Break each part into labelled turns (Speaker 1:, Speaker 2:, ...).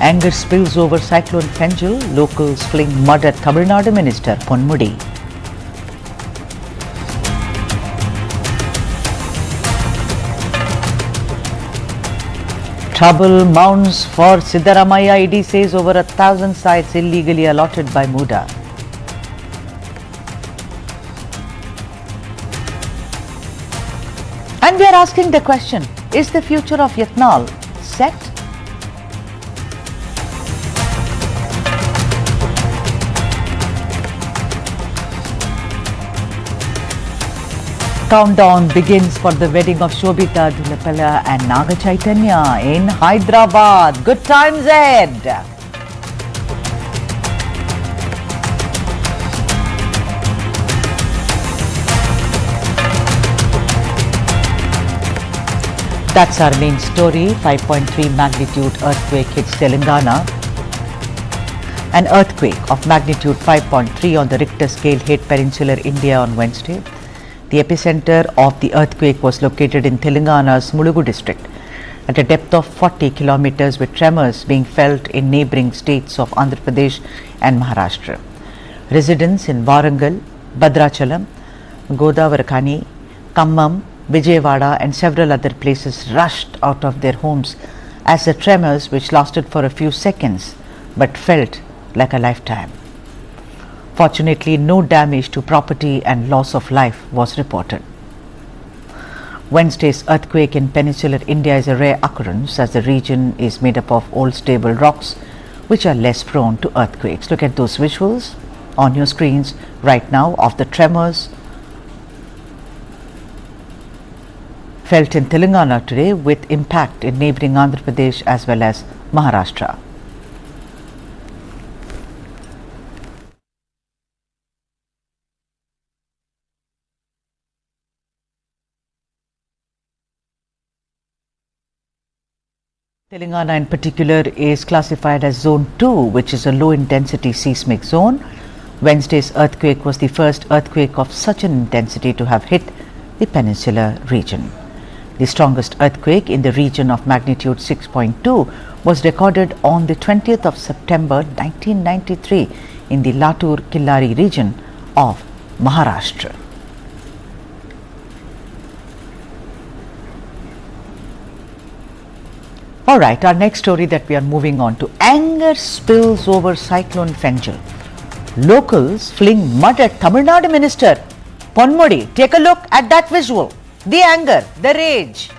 Speaker 1: Anger spills over Cyclone Fengal. Locals fling mud at Tamil Nadu Minister Ponmudi. Trouble mounts for Siddaramaiah. ED says over 1,000 sites illegally allotted by MUDA. And we are asking the question, is the future of Yatnal set? Countdown begins for the wedding of Shobita Dhulapala and Naga Chaitanya in Hyderabad. Good times ahead. That's our main story. 5.3 magnitude earthquake hits Telangana. An earthquake of magnitude 5.3 on the Richter scale hit peninsular India on Wednesday. The epicenter of the earthquake was located in Telangana's Mudugu district at a depth of 40 kilometers, with tremors being felt in neighboring states of Andhra Pradesh and Maharashtra. Residents in Warangal, Bhadrachalam, Godavarakani, Khammam, Vijayawada and several other places rushed out of their homes as the tremors, which lasted for a few seconds but felt like a lifetime. Fortunately, no damage to property and loss of life was reported. Wednesday's earthquake in peninsular India is a rare occurrence, as the region is made up of old stable rocks which are less prone to earthquakes. Look at those visuals on your screens right now of the tremors felt in Telangana today, with impact in neighbouring Andhra Pradesh as well as Maharashtra. Telangana in particular is classified as Zone 2, which is a low intensity seismic zone. Wednesday's earthquake was the first earthquake of such an intensity to have hit the peninsular region. The strongest earthquake in the region of magnitude 6.2 was recorded on the 20th of September 1993 in the Latur-Killari region of Maharashtra. Alright, our next story that we are moving on to. Anger spills over Cyclone Fengal. Locals fling mud at Tamil Nadu Minister Ponmudi. Take a look at that visual. The anger, the rage.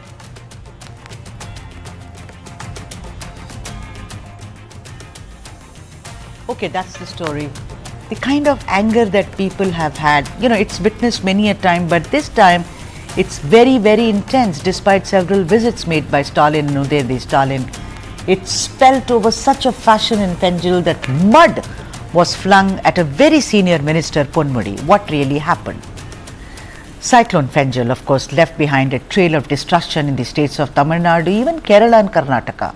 Speaker 1: Okay, that's the story. The kind of anger that people have had, it's witnessed many a time, but this time it's very, very intense. Despite several visits made by Stalin, Udayadi Stalin, it spelt over such a fashion in Fengal that mud was flung at a very senior minister, Ponmudi. What really happened? Cyclone Fengal, of course, left behind a trail of destruction in the states of Tamil Nadu, even Kerala and Karnataka.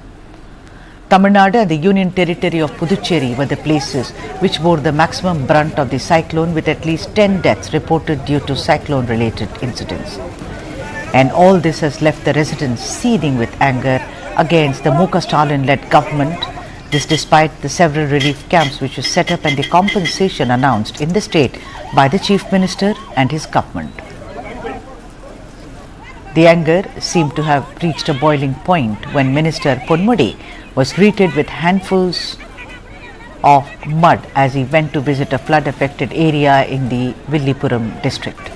Speaker 1: Tamil Nadu and the Union Territory of Puducherry were the places which bore the maximum brunt of the cyclone, with at least 10 deaths reported due to cyclone-related incidents. And all this has left the residents seething with anger against the Muka Stalin-led government. This despite the several relief camps which were set up and the compensation announced in the state by the Chief Minister and his government. The anger seemed to have reached a boiling point when Minister Ponmudi was greeted with handfuls of mud as he went to visit a flood-affected area in the Villipuram district.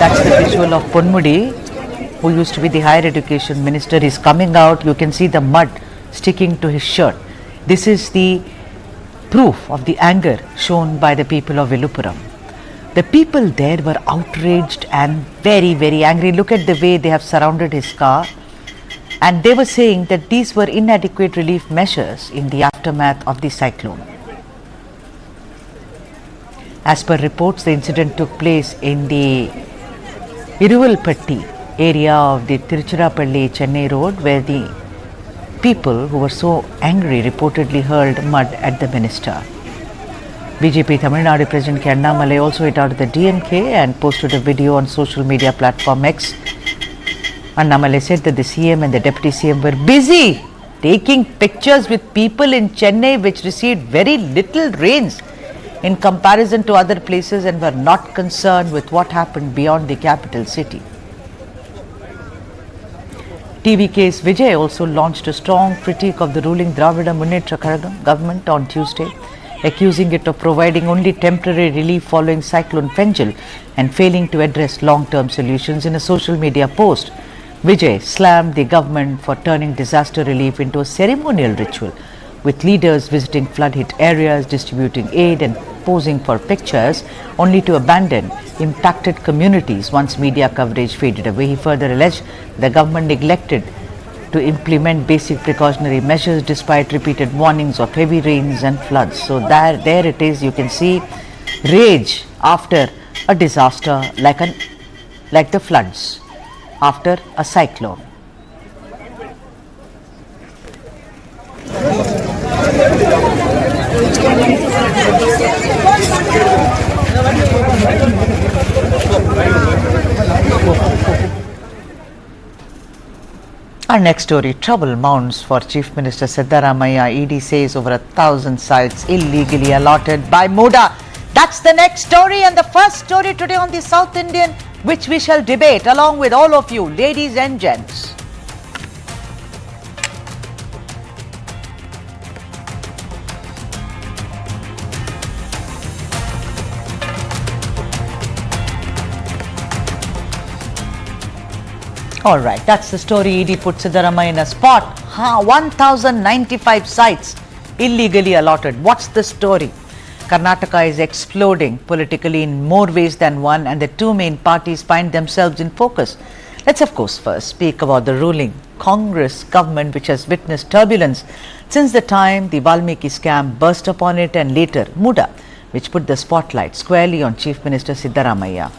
Speaker 1: That's the visual of Ponmudi, who used to be the higher education minister. Is coming out. You can see the mud sticking to his shirt. This is the proof of the anger shown by the people of Villipuram. The people there were outraged and very, very angry. Look at the way they have surrounded his car. And they were saying that these were inadequate relief measures in the aftermath of the cyclone. As per reports, the incident took place in the Iruvalpatti area of the Tiruchirappalli Chennai road, where the people who were so angry reportedly hurled mud at the minister. BJP Tamil Nadu President Yatnal also hit out the DMK and posted a video on social media platform X. Annamalai said that the CM and the Deputy CM were busy taking pictures with people in Chennai which received very little rains in comparison to other places and were not concerned with what happened beyond the capital city. TV Case Vijay also launched a strong critique of the ruling Dravida Munnetra Kazhagam government on Tuesday, accusing it of providing only temporary relief following Cyclone Fengal and failing to address long-term solutions. In a social media post, Vijay slammed the government for turning disaster relief into a ceremonial ritual, with leaders visiting flood-hit areas, distributing aid and posing for pictures, only to abandon impacted communities once media coverage faded away. He further alleged the government neglected to implement basic precautionary measures despite repeated warnings of heavy rains and floods. So there it is. You can see rage after a disaster like the floods after a cyclone. Our next story, trouble mounts for Chief Minister Siddaramaiah. ED says over 1,000 sites illegally allotted by MUDA. That's the next story and the first story today on the South Indian, which we shall debate along with all of you, ladies and gents. Alright, that's the story. ED put Siddaramaiah in a spot. 1,095 sites illegally allotted. What's the story? Karnataka is exploding politically in more ways than one, and the two main parties find themselves in focus. Let's of course first speak about the ruling Congress government, which has witnessed turbulence since the time the Valmiki scam burst upon it, and later MUDA, which put the spotlight squarely on Chief Minister Siddaramaiah.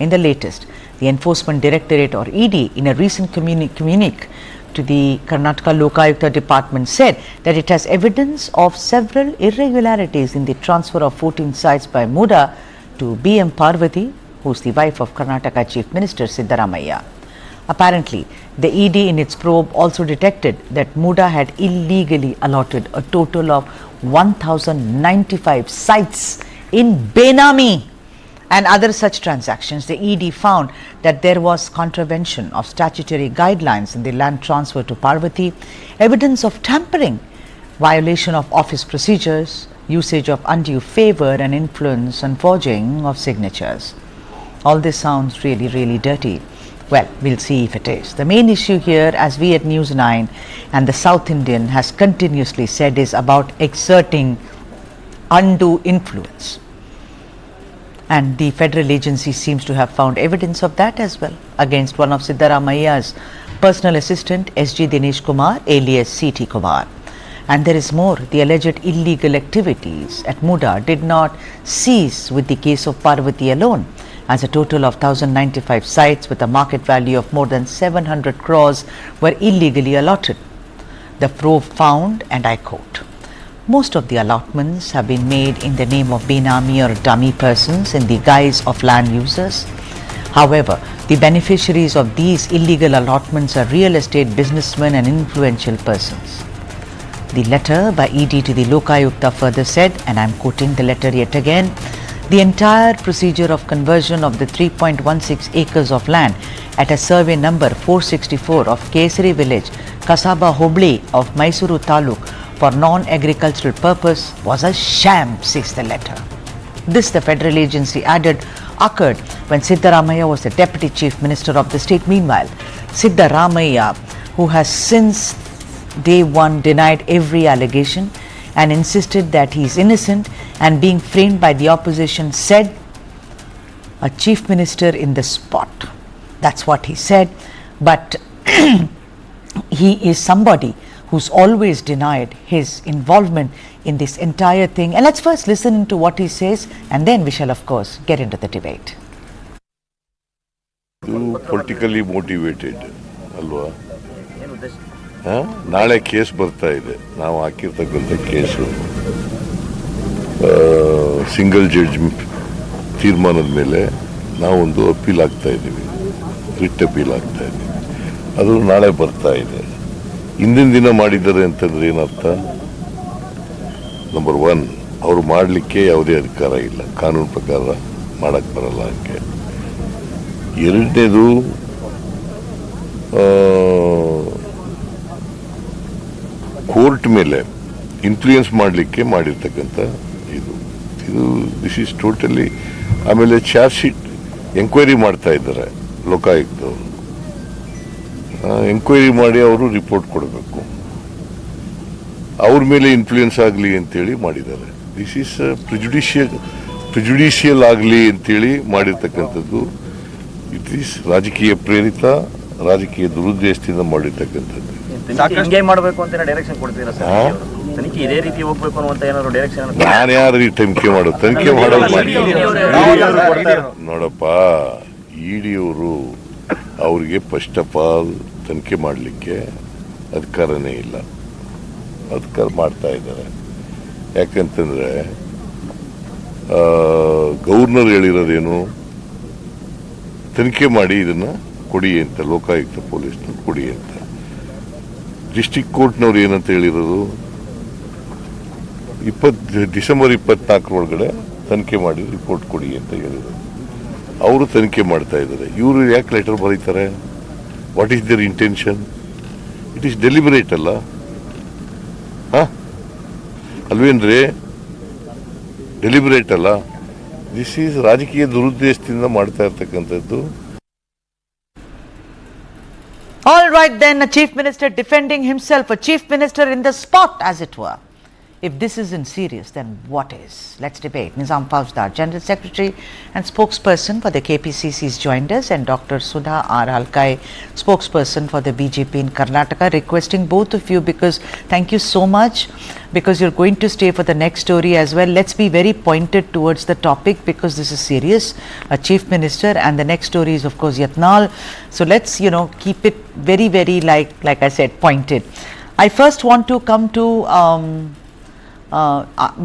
Speaker 1: In the latest, the Enforcement Directorate or ED in a recent communique to the Karnataka Lokayukta department said that it has evidence of several irregularities in the transfer of 14 sites by MUDA to BM Parvati, who is the wife of Karnataka Chief Minister Siddaramaiah. Apparently, the ED in its probe also detected that MUDA had illegally allotted a total of 1,095 sites in Benami and other such transactions. The ED found that there was contravention of statutory guidelines in the land transfer to Parvati, evidence of tampering, violation of office procedures, usage of undue favor and influence, and forging of signatures. All this sounds really, really dirty. Well, we'll see if it is. The main issue here, as we at News9 and the South Indian has continuously said, is about exerting undue influence. And the federal agency seems to have found evidence of that as well against one of Siddaramaiah's personal assistant, SG Dinesh Kumar, alias CT Kumar. And there is more. The alleged illegal activities at MUDA did not cease with the case of Parvati alone, as a total of 1,095 sites with a market value of more than 700 crores were illegally allotted. The probe found, and I quote, "Most of the allotments have been made in the name of Benami or dummy persons in the guise of land users. However, the beneficiaries of these illegal allotments are real estate businessmen and influential persons." The letter by ED to the Lokayukta further said, and I am quoting the letter yet again, "The entire procedure of conversion of the 3.16 acres of land at a survey number 464 of Kesari village, Kasaba Hobli of Mysuru Taluk for non-agricultural purpose was a sham," says the letter. This, the federal agency added, occurred when Siddaramaiah was the Deputy Chief Minister of the state. Meanwhile, Siddaramaiah, who has since day one denied every allegation and insisted that he is innocent and being framed by the opposition, said, "A chief minister in the spot." That's what he said. But he is somebody who's always denied his involvement in this entire thing. And let's first listen to what he says, and then we shall of course get into the debate.
Speaker 2: Politically motivated ಅಲ್ವಾ? ನಾಳೆ case ಬರ್ತಾ ಇದೆ. ನಾವು ಹಾಕಿರ್ತಕ್ಕಂಥ case single judge ತೀರ್ಮಾನದ ಮೇಲೆ ನಾವೊಂದು appeal ಆಗ್ತಾ ಇದ್ದೀವಿ, ರಿಟ್ ಅಪೀಲ್ ಆಗ್ತಾ ಇದ್ದೀವಿ. ಅದು ನಾಳೆ ಬರ್ತಾ ಇದೆ. ಹಿಂದಿನ ದಿನ ಮಾಡಿದ್ದಾರೆ ಅಂತಂದ್ರೆ ಏನರ್ಥ? ನಂಬರ್ 1, ಅವರು ಮಾಡಲಿಕ್ಕೆ ಯಾವುದೇ ಅಧಿಕಾರ ಇಲ್ಲ, ಕಾನೂನು ಪ್ರಕಾರ ಮಾಡಕ್ಕೆ ಬರಲ್ಲ ಹಂಗೆ. ಎರಡನೇದು, ಕೋರ್ಟ್ ಮೇಲೆ ಇನ್ಫ್ಲೂಯೆನ್ಸ್ ಮಾಡಲಿಕ್ಕೆ ಮಾಡಿರ್ತಕ್ಕಂಥ ಇದು ದಿಸ್ ಈಸ್ ಟೋಟಲಿ. ಆಮೇಲೆ ಚಾರ್ಜ್ ಶೀಟ್ ಎಂಕ್ವೈರಿ ಮಾಡ್ತಾ ಇದ್ದಾರೆ ಲೋಕಾಯುಕ್ತವರು. ಎಂಕ್ವೈರಿ ಮಾಡಿ ಅವರು ರಿಪೋರ್ಟ್ ಕೊಡಬೇಕು, ಅವ್ರ ಮೇಲೆ ಇನ್ಫ್ಲೂಯೆನ್ಸ್ ಆಗಲಿ ಅಂತೇಳಿ ಮಾಡಿದ್ದಾರೆ. ದಿಸ್ ಈಸ್ ಪ್ರಿಜುಡಿಷಿಯಲ್ ಆಗಲಿ ಅಂತೇಳಿ ಮಾಡಿರ್ತಕ್ಕಂಥದ್ದು. ಇಟ್ ಈಸ್ ರಾಜಕೀಯ ಪ್ರೇರಿತ, ರಾಜಕೀಯ ದುರುದ್ದೇಶದಿಂದ ಮಾಡಿರ್ತಕ್ಕಂಥದ್ದು. ನಾನು ಯಾರು ತನಿಖೆ ಮಾಡೋದು? ತನಿಖೆ ಮಾಡೋದು ನೋಡಪ್ಪ, ಇಡಿಯವರು ಅವ್ರಿಗೆ ಫಸ್ಟ್ ಆಫ್ ಆಲ್ ತನಿಖೆ ಮಾಡಲಿಕ್ಕೆ ಅಧಿಕಾರನೇ ಇಲ್ಲ. ಅಧಿಕಾರ ಮಾಡ್ತಾ ಇದ್ದಾರೆ. ಯಾಕಂತಂದ್ರೆ ಗವರ್ನರ್ ಹೇಳಿರೋದೇನು? ತನಿಖೆ ಮಾಡಿ ಇದನ್ನ ಕೊಡಿ ಅಂತ, ಲೋಕಾಯುಕ್ತ ಪೊಲೀಸ್ನವ್ರು ಕೊಡಿ ಅಂತ. ಡಿಸ್ಟ್ರಿಕ್ಟ್ ಕೋರ್ಟ್ನವ್ರು ಏನಂತ ಹೇಳಿರೋದು? ಡಿಸೆಂಬರ್ 24 ಒಳಗಡೆ ತನಿಖೆ ಮಾಡಿ ರಿಪೋರ್ಟ್ ಕೊಡಿ ಅಂತ ಹೇಳಿದ್ರು. ಅವರು ತನಿಖೆ ಮಾಡ್ತಾ ಇದ್ದಾರೆ. ಇವರು ಯಾಕೆ ಲೆಟರ್ ಬರೀತಾರೆ? What is their intention? It is deliberate ಅಲ್ಲ, ಅಲ್ವೇನ್ರಿ? ಡೆಲಿಬರೇಟ್ ಅಲ್ಲ. ದಿಸ್ ಈಸ್ ರಾಜಕೀಯ ದುರುದ್ದೇಶದಿಂದ ಮಾಡ್ತಾ ಇರ್ತಕ್ಕಂಥದ್ದು.
Speaker 1: All right then, a chief minister defending himself, a chief minister in the spot as it were. If this isn't serious, then what is? Let's debate. Nizam Faujdar, General Secretary and spokesperson for the KPCC, has joined us, and Dr. Sudha R. Halkai, spokesperson for the BJP in Karnataka, requesting both of you, because thank you so much, because you're going to stay for the next story as well. Let's be very pointed towards the topic, because this is serious. A chief minister, and the next story is of course Yatnal. So let's, keep it very, very like I said, pointed. I first want to come to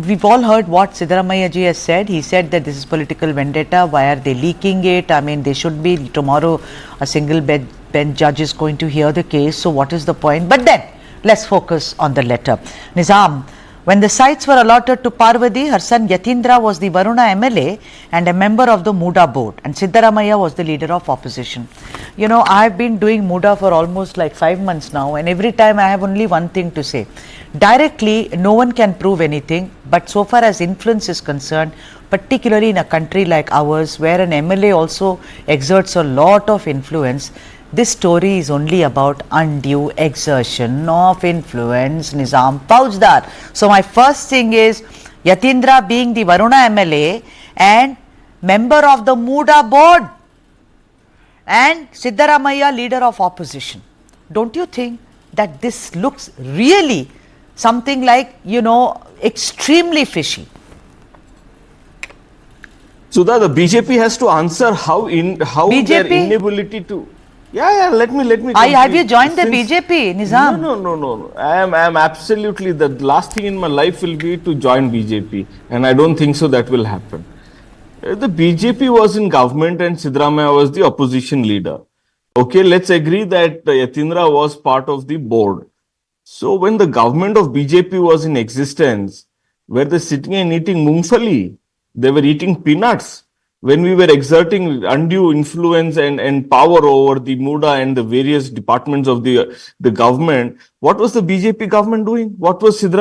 Speaker 1: we've all heard what Siddaramaiah ji has said. He said that this is political vendetta. Why are they leaking it? I mean, they should be. Tomorrow a single bench judge is going to hear the case. So what is the point? But then let's focus on the letter. Nizam, when the sites were allotted to Parvati, her son Yatindra was the Varuna MLA and a member of the MUDA board, and Siddaramaiah was the leader of opposition. I've been doing MUDA for almost like 5 months now, and every time I have only one thing to say. Directly, no one can prove anything, but so far as influence is concerned, particularly in a country like ours, where an MLA also exerts a lot of influence, this story is only about undue exertion of influence. Nizam Faujdar. So my first thing is, Yatindra being the Varuna MLA and member of the MUDA board, and Siddaramaiah leader of opposition. Don't you think that this looks really something like, extremely fishy?
Speaker 3: Sudha, the BJP has to answer how BJP? Their inability to. Yeah. Let me.
Speaker 1: Have you joined the BJP, Nizam?
Speaker 3: No. I am absolutely. The last thing in my life will be to join BJP, and I don't think so that will happen. The BJP was in government and Siddaramaiah was the opposition leader. Okay, let's agree that Yatindra was part of the board. So when the government of BJP was in existence, were they sitting and eating mungfali? They were eating peanuts. When we were exerting undue influence and power over the MUDA and the various departments of the government, what was the BJP government doing? What was the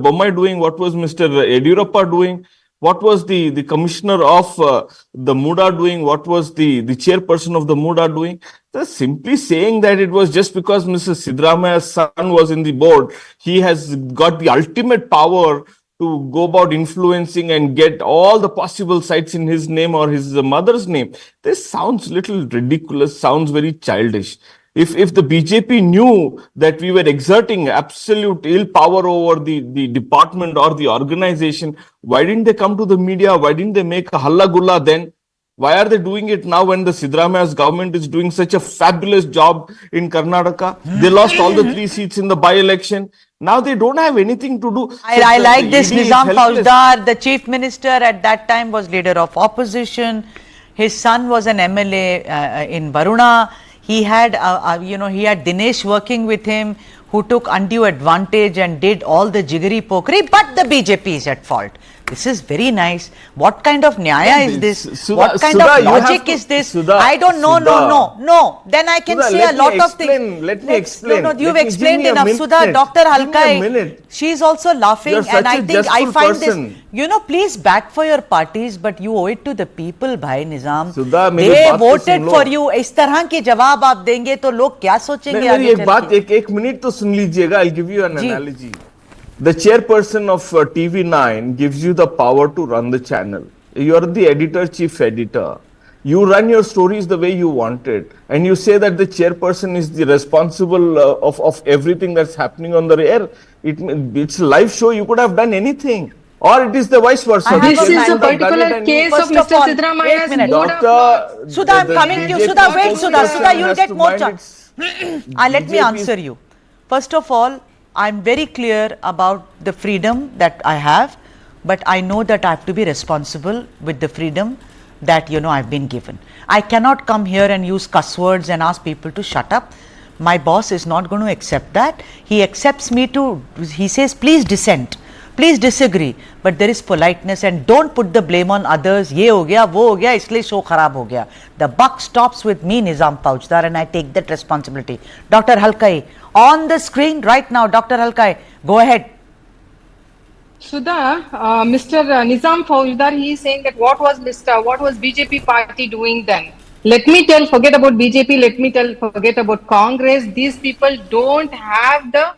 Speaker 3: Bommai doing? What was Mr. Yediyurappa doing? What was the commissioner of the MUDA doing? What was the chairperson of the MUDA doing? They're simply saying that it was just because Mr. Siddaramaiah's son was in the board, he has got the ultimate power to go about influencing and get all the possible sites in his name or his mother's name. This sounds little ridiculous, sounds very childish. If the BJP knew that we were exerting absolute ill power over the department or the organization, why didn't they come to the media? Why didn't they make a halla gulla then? Why are they doing it now when the Siddaramaiah's government is doing such a fabulous job in Karnataka? They lost all the 3 seats in the by-election. Now they don't have anything to do.
Speaker 1: I like this. Nizam Fauzdar, the chief minister at that time, was leader of opposition. His son was an MLA in Varuna. He had, he had Dinesh working with him, who took undue advantage and did all the jiggery pokery, but the BJP is at fault. This is very nice. What kind of nyaya is this? What kind of logic is this? I don't know. No. Then I can say a lot of things.
Speaker 3: Let me explain.
Speaker 1: No, you've explained enough. Sudha, Dr. Halkai, she's also laughing, and I find this. Please bat for your parties, but you owe it to the people, bhai Nizam. They voted for you. इस तरह के जवाब आप देंगे तो लोग क्या सोचेंगे आगे चल के?
Speaker 3: एक मिनट तो सुन लीजिएगा. I'll give you an analogy. The chairperson of TV9 gives you the power to run the channel. You are the editor, chief editor. You run your stories the way you want it. And you say that the chairperson is the responsible of everything that's happening on the air. It's a live show. You could have done anything. Or it is the vice versa.
Speaker 4: This is a particular case of Mr. Siddaramaiah's
Speaker 3: Doctor,
Speaker 1: Sudha, I'm coming to you. Sudha, wait, Sudha, you'll get more chance. Let me answer you. First of all, I'm very clear about the freedom that I have, but I know that I have to be responsible with the freedom that, I've been given. I cannot come here and use cuss words and ask people to shut up. My boss is not going to accept that. He accepts me he says, please dissent. Please disagree, but there is politeness, and don't put the blame on others. Ye ho gaya, wo ho gaya, isliye show kharab ho gaya. The buck stops with me, Nizam Fauzdar, and I take that responsibility. Dr. Halkai, on the screen right now, Dr. Halkai, go ahead.
Speaker 4: Sudha, Mr. Nizam Fauzdar, he is saying that what was BJP party doing then? Let me tell, forget about BJP, forget about Congress. These people don't have the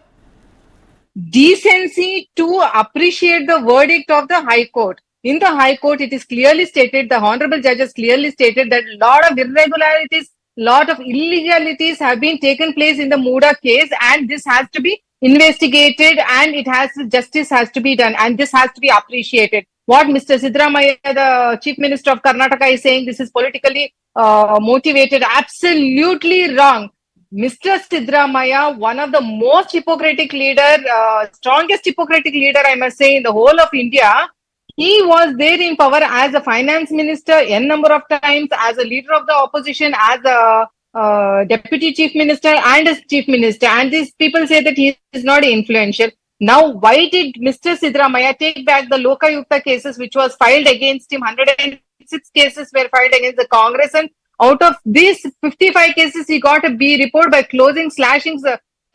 Speaker 4: decency to appreciate the verdict of the High Court. In the High Court, it is clearly stated, the Honorable Judges clearly stated that a lot of irregularities, lot of illegalities have been taken place in the MUDA case, and this has to be investigated, and justice has to be done, and this has to be appreciated. What Mr. Siddaramaiah, the Chief Minister of Karnataka, is saying, this is politically motivated, absolutely wrong. Mr. Siddaramaiah, one of the most Hippocratic leader, strongest Hippocratic leader, I must say, in the whole of India. He was there in power as a finance minister n number of times, as a leader of the opposition, as a deputy chief minister and as chief minister. And these people say that he is not influential. Now, why did Mr. Siddaramaiah take back the Lokayukta cases which was filed against him? 106 cases were filed against the Congress, and out of these 55 cases, he got a B report by closing, trashing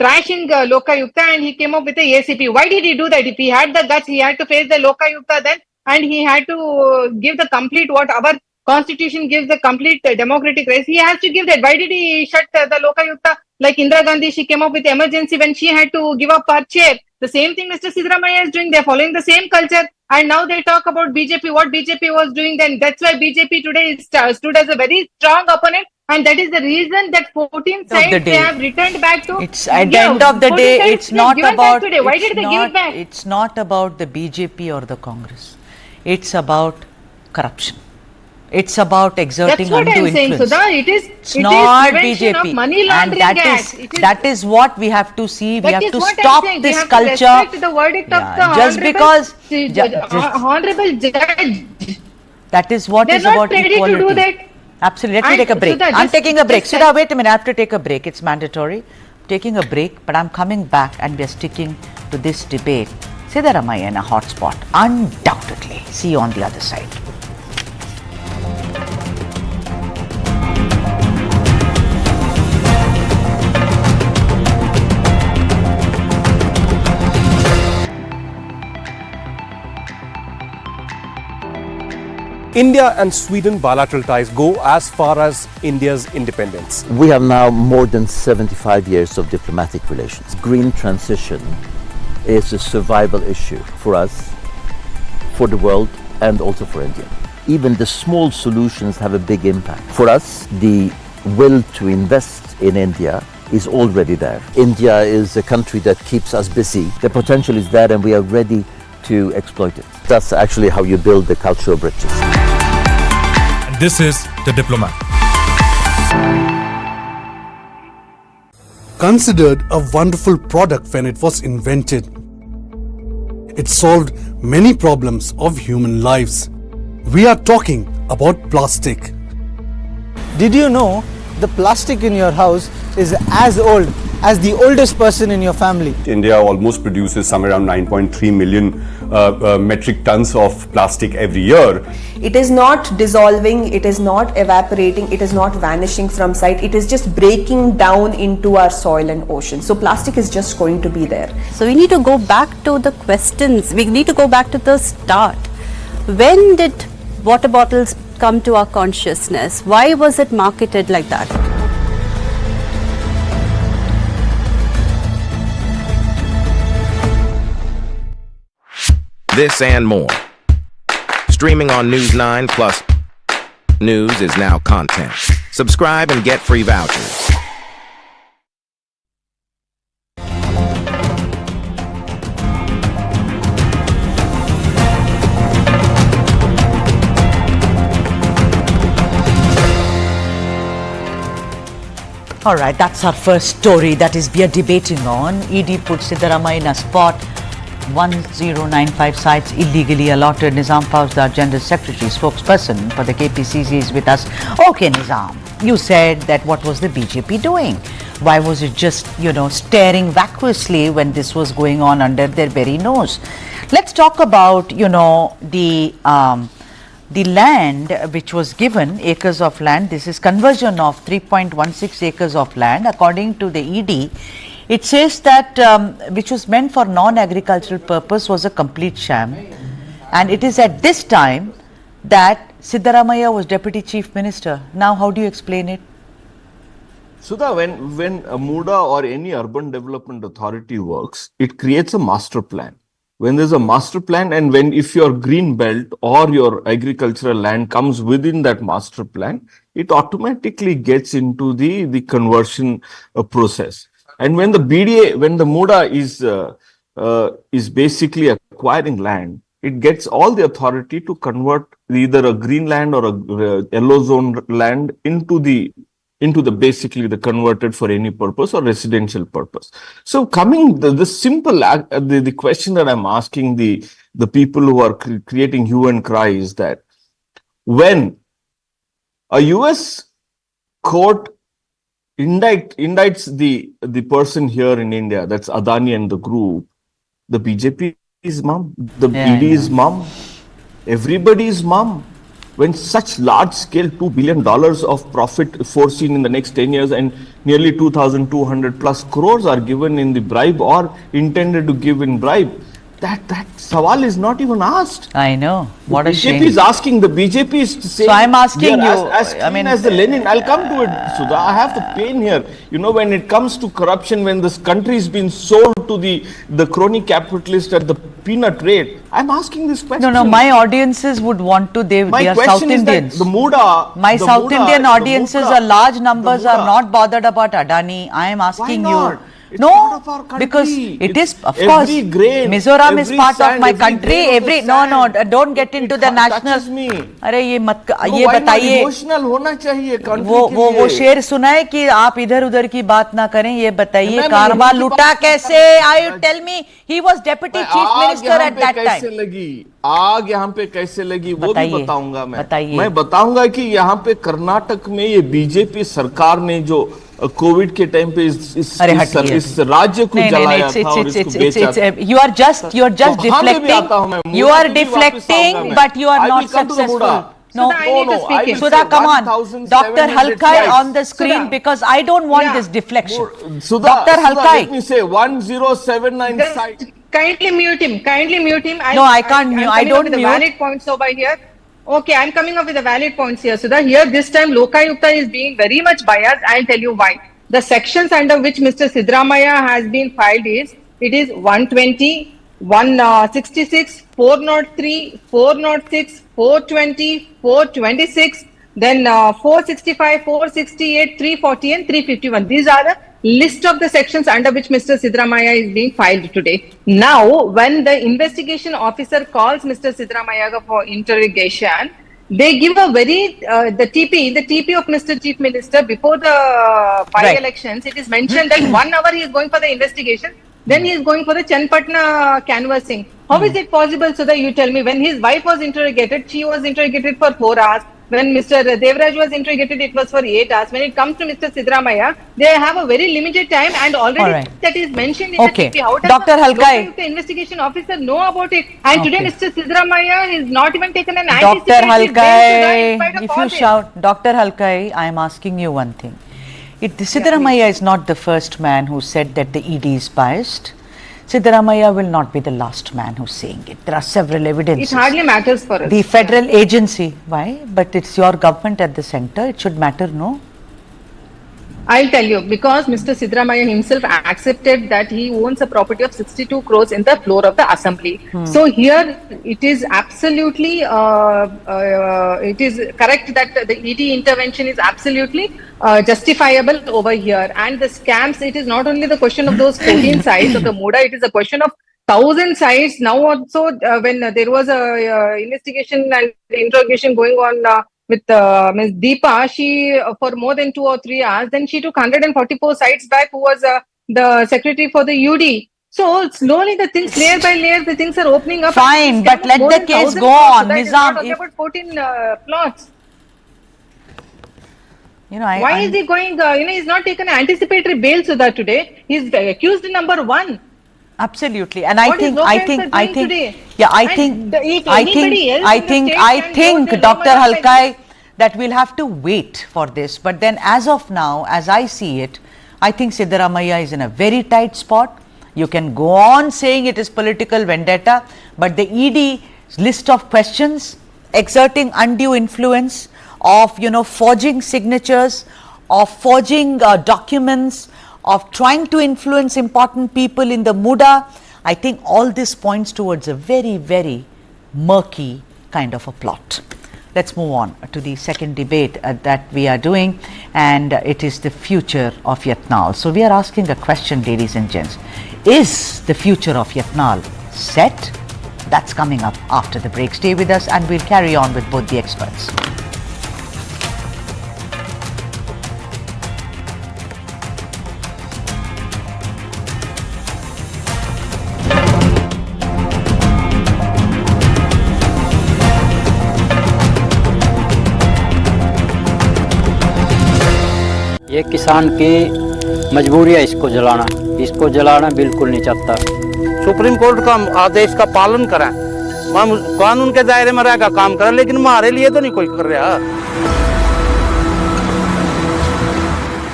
Speaker 4: Lokayukta, and he came up with a ACP. Why did he do that? If he had the guts, he had to face the Lokayukta then, and he had to give the complete, what our constitution gives, the complete democratic rights. He has to give that. Why did he shut the Lokayukta? Like Indira Gandhi, she came up with emergency when she had to give up her chair. The same thing Mr. Siddaramaiah is doing. They're following the same culture. And now they talk about BJP, what BJP was doing then. That's why BJP today stood as a very strong opponent. And that is the reason that 14 sides they have returned back to.
Speaker 1: It's at the end of the day, it's not about. Why did they give it back? It's not about the BJP or the Congress. It's about corruption. It's about exerting undue influence.
Speaker 4: That's what I'm saying, Sudha.
Speaker 1: It's not
Speaker 4: BJP. Money laundering
Speaker 1: and that is what we have to see. We have to stop this culture.
Speaker 4: Respect the verdict of the
Speaker 1: just because
Speaker 4: honorable judge.
Speaker 1: That is what is about equality. They're not ready to do that. Absolutely. Let me take a break.
Speaker 4: Sudha,
Speaker 1: I'm taking a break. Sudha, wait a minute. I have to take a break. It's mandatory. Taking a break, but I'm coming back and we're sticking to this debate. Siddaramaiah in a hotspot. Undoubtedly. See you on the other side.
Speaker 5: India and Sweden bilateral ties go as far as India's independence.
Speaker 6: We have now more than 75 years of diplomatic relations. Green transition is a survival issue for us, for the world, and also for India. Even the small solutions have a big impact. For us, the will to invest in India is already there. India is a country that keeps us busy. The potential is there and we are ready to exploit it. That's actually how you build the cultural bridges.
Speaker 7: And this is The Diplomat.
Speaker 8: Considered a wonderful product when it was invented, it solved many problems of human lives. We are talking about plastic.
Speaker 9: Did you know the plastic in your house is as old as the oldest person in your family?
Speaker 10: India almost produces somewhere around 9.3 million metric tons of plastic every year.
Speaker 11: It is not dissolving, it is not evaporating, it is not vanishing from sight, it is just breaking down into our soil and ocean. So plastic is just going to be there.
Speaker 12: So we need to go back to the questions, we need to go back to the start. When did water bottles come to our consciousness? Why was it marketed like that?
Speaker 13: This and more. Streaming on News9 plus news is now content. Subscribe and get free vouchers.
Speaker 1: All right, that's our first story that is we are debating on. ED put Siddaramaiah in a spot. 1095 sites illegally allotted. Nizam Fauzdar, General Secretary, spokesperson for the KPCC is with us. Okay, Nizam, you said that what was the BJP doing? Why was it just, staring vacuously when this was going on under their very nose? Let's talk about, the land which was given, acres of land. This is conversion of 3.16 acres of land. According to the ED, it says that which was meant for non-agricultural purpose was a complete sham. And it is at this time that Siddaramaiah was Deputy Chief Minister. Now, how do you explain it?
Speaker 3: Sudha, when a MUDA or any urban development authority works, it creates a master plan. When there's a master plan and if your green belt or your agricultural land comes within that master plan, it automatically gets into the conversion process. And when the MUDA is basically acquiring land, it gets all the authority to convert either a green land or a yellow zone land into the basically the converted for any purpose or residential purpose. So coming the simple the question that I'm asking the people who are creating hue and cry is that when a US court indicts the person here in India, that's Adani and the group, the BJP is mum, the ED is mum, everybody is mum. When such large scale $2 billion of profit foreseen in the next 10 years and nearly 2,200 plus crores are given in the bribe or intended to give in bribe, that sawal is not even asked.
Speaker 1: I know. What a shame.
Speaker 3: BJP is asking, the BJP is saying.
Speaker 1: So I'm asking you.
Speaker 3: As clean as the Lenin. I'll come to it, Sudha. I have the pain here. When it comes to corruption, when this country is being sold to the crony capitalist at the peanut rate, I'm asking this question.
Speaker 1: No, my audiences would want to, they are South Indians.
Speaker 3: The MUDA.
Speaker 1: My South Indian audiences, a large numbers are not bothered about Adani. I am asking you.
Speaker 3: It's part of our country.
Speaker 1: Because it is, of course, Mizoram is part of my country. Don't get into the national. अरे ये मत ये बताइए वो शेर सुना है कि आप इधर उधर की बात ना करें. ये बताइए कारवा लूटा कैसे? I tell me he was deputy chief minister at that time.
Speaker 3: आग यहाँ पे कैसे लगी वो भी बताऊंगा मैं बताऊंगा कि यहाँ पे कर्नाटक में ये बीजेपी सरकार ने जो कोविड के टाइम पे इस राज्य को जलाया था और इसको बेचा था.
Speaker 1: You are just deflecting. You are deflecting, but you are not successful. No, Sudha, come on. Dr. Halkai on the screen because I don't want this deflection. Dr. Halkai.
Speaker 3: Let me say 1079 site.
Speaker 4: Kindly mute him.
Speaker 1: No, I can't mute. I don't mute.
Speaker 4: Valid points over here. Okay, I'm coming up with the valid points here. Sudha, here this time Lokayukta is being very much biased. I'll tell you why. The sections under which Mr. Siddaramaiah has been filed it is 120, 166, 403, 406, 420, 426, then 465, 468, 340 and 351. These are the list of the sections under which Mr. Siddaramaiah is being filed today. Now, when the investigation officer calls Mr. Siddaramaiah for interrogation, they give a very, the TP of Mr. Chief Minister before the by-elections, it is mentioned that 1 hour he is going for the investigation, then he is going for the Chenpatna canvassing. How is it possible, so that you tell me, when his wife was interrogated, she was interrogated for 4 hours. When Mr. Devraj was interrogated, it was for 8 hours. When it comes to Mr. Siddaramaiah, they have a very limited time, and already that is mentioned in the TP. How does
Speaker 1: Dr. Halkai,
Speaker 4: the investigation officer know about it? And today Mr. Siddaramaiah is not even taken an
Speaker 1: Dr.
Speaker 4: anticipatory bail
Speaker 1: Halkai, if you shout, Dr. Halkai, I am asking you one thing. Siddaramaiah is not the first man who said that the ED is biased. Siddaramaiah will not be the last man who's saying it. There are several evidences.
Speaker 4: It hardly matters for us.
Speaker 1: The federal agency, why? But it's your government at the center. It should matter, no?
Speaker 4: I'll tell you, because Mr. Siddaramaiah himself accepted that he owns a property of 62 crores in the floor of the assembly. So here it is absolutely, it is correct that the ED intervention is absolutely justifiable over here. And the scams, it is not only the question of those 14 sites of the MUDA, it is a question of 1,000 sites. Now also, when there was a investigation and interrogation going on with Ms. Deepa, she for more than 2 or 3 hours, then she took 144 sites back, who was the secretary for the UD. So slowly the things, layer by layer, the things are opening up.
Speaker 1: Fine, but let the case go on.
Speaker 4: Nizam, if about 14 plots. Why is he going, he's not taken anticipatory bail, Sudha, today. He's accused number 1.
Speaker 1: Absolutely, and I think, Dr. Halkai, that we'll have to wait for this. But then, as of now, as I see it, I think Siddaramaiah is in a very tight spot. You can go on saying it is political vendetta, but the ED list of questions, exerting undue influence, of forging signatures, of forging documents, of trying to influence important people in the MUDA, I think all this points towards a very, very murky kind of a plot. Let's move on to the second debate that we are doing, and it is the future of Yatnal. So we are asking a question, ladies and gents. Is the future of Yatnal set? That's coming up after the break. Stay with us and we'll carry on with both the experts.
Speaker 14: ये किसान की मजबूरी है इसको जलाना बिल्कुल नहीं चाहता।
Speaker 15: सुप्रीम कोर्ट का आदेश का पालन करें, कानून के दायरे में रहकर काम करें, लेकिन हमारे लिए तो नहीं कोई कर रहा।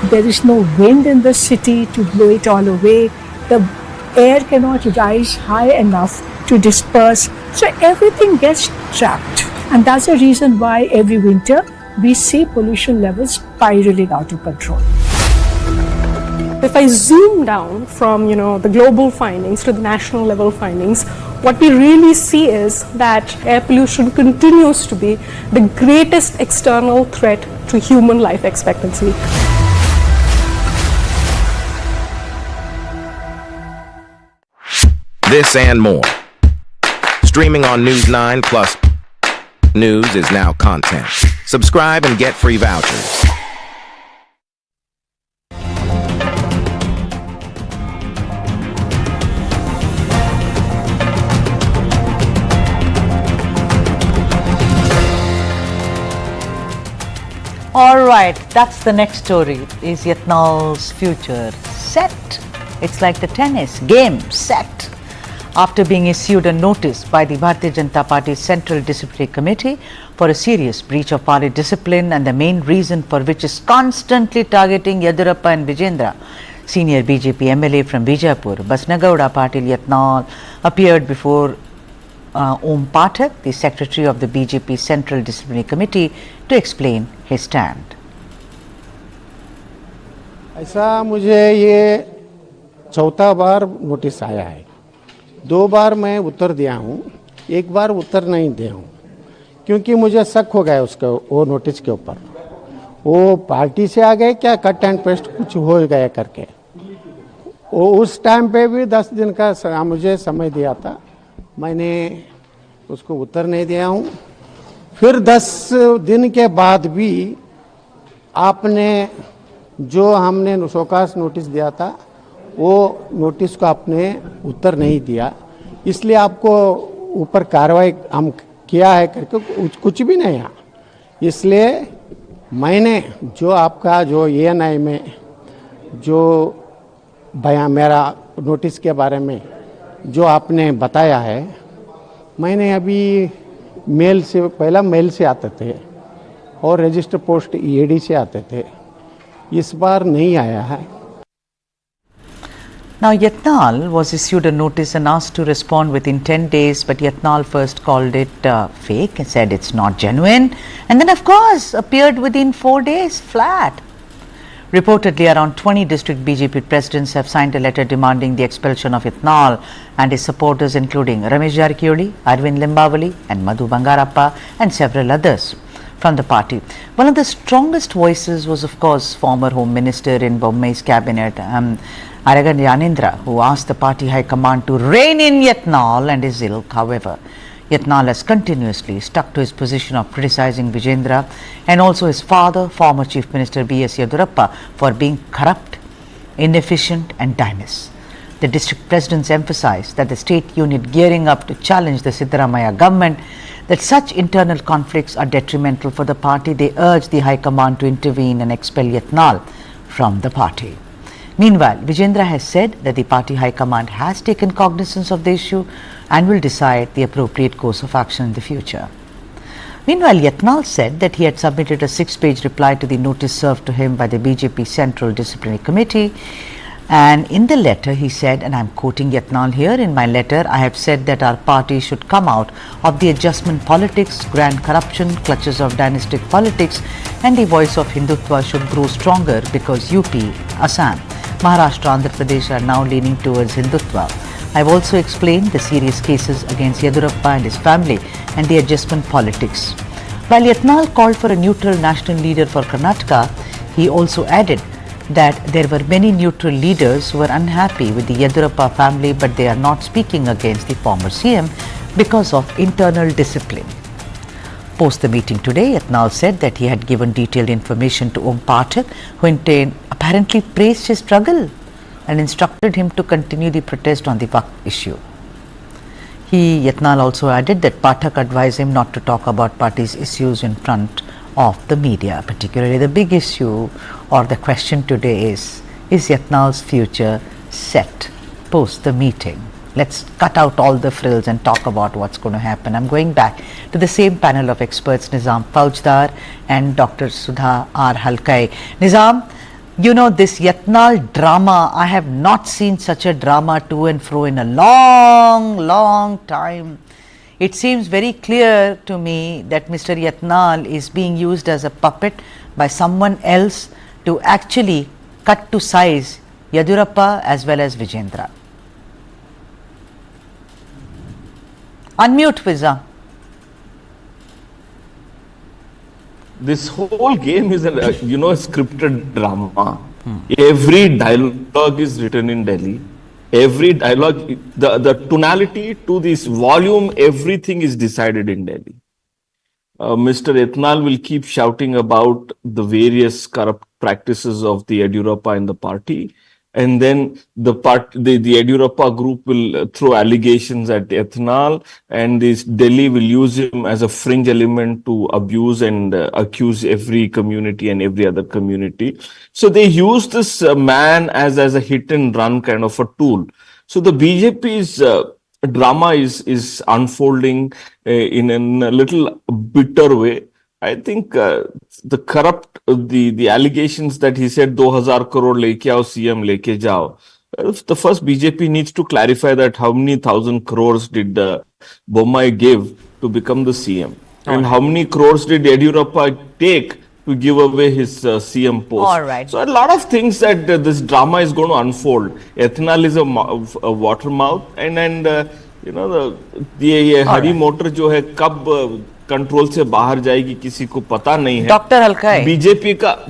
Speaker 16: There is no wind in the city to blow it all away. The air cannot rise high enough to disperse, so everything gets trapped, and that's the reason why every winter we see pollution levels spiraling out of control.
Speaker 17: If I zoom down from the global findings to the national level findings, what we really see is that air pollution continues to be the greatest external threat to human life expectancy.
Speaker 13: This and more. Streaming on News9 Plus. News is now content. Subscribe and get free vouchers.
Speaker 1: All right, that's the next story. Is Yatnal's future set? It's like the tennis game, set. After being issued a notice by the Bharatiya Janata Party's Central Disciplinary Committee for a serious breach of party discipline, and the main reason for which is constantly targeting Yadurappa and Vijendra, senior BJP MLA from Bijapur, Basnagowda Patil Yatnal appeared before Om Pathak, the secretary of the BJP Central Disciplinary Committee, to explain his stand.
Speaker 18: ऐसा मुझे ये चौथा बार notice आया है। 2 बार मैं उत्तर दिया हूँ, 1 बार उत्तर नहीं दिया हूँ, क्योंकि मुझे शक हो गया उसके वो नोटिस के ऊपर। वो पार्टी से आ गए क्या, कट एंड पेस्ट कुछ हो गया करके। उस टाइम पे भी 10 दिन का मुझे समय दिया था, मैंने उसको उत्तर नहीं दिया हूँ। फिर 10 दिन के बाद भी आपने जो हमने शोकास नोटिस दिया था वो नोटिस को आपने उत्तर नहीं दिया, इसलिए आपको ऊपर कार्रवाई हम किया है करके कुछ भी नहीं है। इसलिए मैंने जो आपका जो ANI में जो बयान मेरा नोटिस के बारे में जो आपने बताया है, मैंने अभी मेल से पहला मेल से आते थे और रजिस्टर पोस्ट EAD से आते थे, इस बार नहीं आया है।
Speaker 1: Now, Yatnal was issued a notice and asked to respond within 10 days, but Yatnal first called it fake and said it's not genuine, and then of course appeared within 4 days flat. Reportedly, around 20 district BJP presidents have signed a letter demanding the expulsion of Yatnal and his supporters, including Ramesh Jarrakioli, Arvind Limbavali and Madhu Bangarappa and several others from the party. One of the strongest voices was, of course, former Home Minister in Bommai's cabinet, Aragan Yanindra, who asked the party high command to rein in Yatnal and his ilk. However, Yatnal has continuously stuck to his position of criticizing Vijendra and also his father, former Chief Minister B.S. Yediyurappa, for being corrupt, inefficient and dynamic. The district presidents emphasized that the state unit gearing up to challenge the Siddaramaiah government, that such internal conflicts are detrimental for the party. They urged the High Command to intervene and expel Yatnal from the party. Meanwhile, Vijendra has said that the party High Command has taken cognizance of the issue and will decide the appropriate course of action in the future. Meanwhile, Yatnal said that he had submitted a 6-page reply to the notice served to him by the BJP Central Disciplinary Committee. And in the letter he said, and I am quoting Yatnal here, in my letter I have said that our party should come out of the adjustment politics, grand corruption, clutches of dynastic politics, and the voice of Hindutva should grow stronger because UP, Assam, Maharashtra, Andhra Pradesh are now leaning towards Hindutva. I have also explained the serious cases against Yediyurappa and his family and the adjustment politics. While Yatnal called for a neutral national leader for Karnataka, he also added that there were many neutral leaders who were unhappy with the Yediyurappa family, but they are not speaking against the former CM because of internal discipline. Post the meeting today, Yatnal said that he had given detailed information to Om Pathak, who apparently praised his struggle and instructed him to continue the protest on the Waqf issue. Yatnal also added that Pathak advised him not to talk about party's issues in front of the media. Particularly the big issue or the question today is Yatnal's future set post the meeting? Let's cut out all the frills and talk about what's going to happen. I'm going back to the same panel of experts, Nizam Faujdar and Dr. Sudha R. Halkai. Nizam, you know, this Yatnal drama, I have not seen such a drama to and fro in a long time. It seems very clear to me that Mr. Yatnal is being used as a puppet by someone else to actually cut to size Yediyurappa as well as Vijendra. Unmute, Vizam.
Speaker 3: This whole game is a scripted drama. Every dialogue is written in Delhi. Every dialogue, the tonality to this volume, everything is decided in Delhi. Mr. Yatnal will keep shouting about the various corrupt practices of the Yediyurappa and the party. And then the Yediyurappa group will throw allegations at Yatnal, and this Delhi will use him as a fringe element to abuse and accuse every community and every other community. So they use this man as a hit and run kind of a tool. So the BJP's drama is unfolding in a little bitter way. I think the allegations that he said 2,000 crore leke aao CM leke jao. The first BJP needs to clarify that how many thousand crores did Bommai give to become the CM, and how many crores did Yediyurappa take to give away his CM post.
Speaker 1: All right.
Speaker 3: So a lot of things that this drama is going to unfold. Yatnal is a water mouth, and the Hari motor जो है कब control से बाहर जाएगी किसी को पता नहीं है.
Speaker 1: डॉक्टर हल्काई,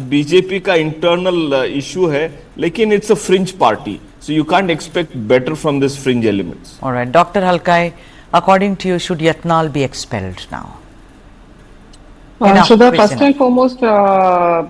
Speaker 3: बीजेपी का इंटरनल इशू है, लेकिन it's a fringe party. So you can't expect better from these fringe elements.
Speaker 1: All right, Dr. Halkai, according to you, should Yatnal be expelled now?
Speaker 4: So the first and foremost, the other